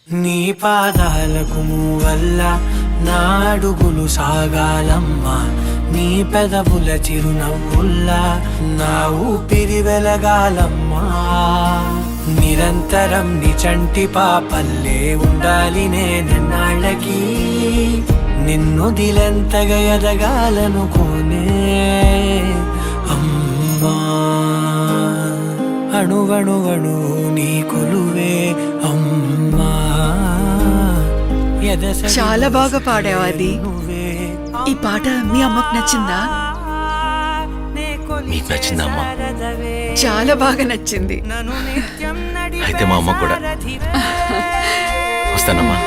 నీ పాదాలకు మూవల్ల నా అడుగులు సాగాలమ్మా, నీ పెదవుల చిరునవ్వుల్లా నా ఊపిరి వెలగాలమ్మా. నిరంతరం నీ చంటి పాపల్లే ఉండాలి నేనెన్నాళ్ళకి, నిన్నొదిలెంతగా ఎదగాలనుకోనే అమ్మా. అణువణువణు నీ కొలువే అమ్మా. చాలా బాగా పాడావు. అది ఈ పాట మీ అమ్మకు నచ్చిందా? మీకు నచ్చిందా అమ్మా? చాలా బాగా నచ్చింది. అయితే మా అమ్మ కూడా. వస్తానమ్మా.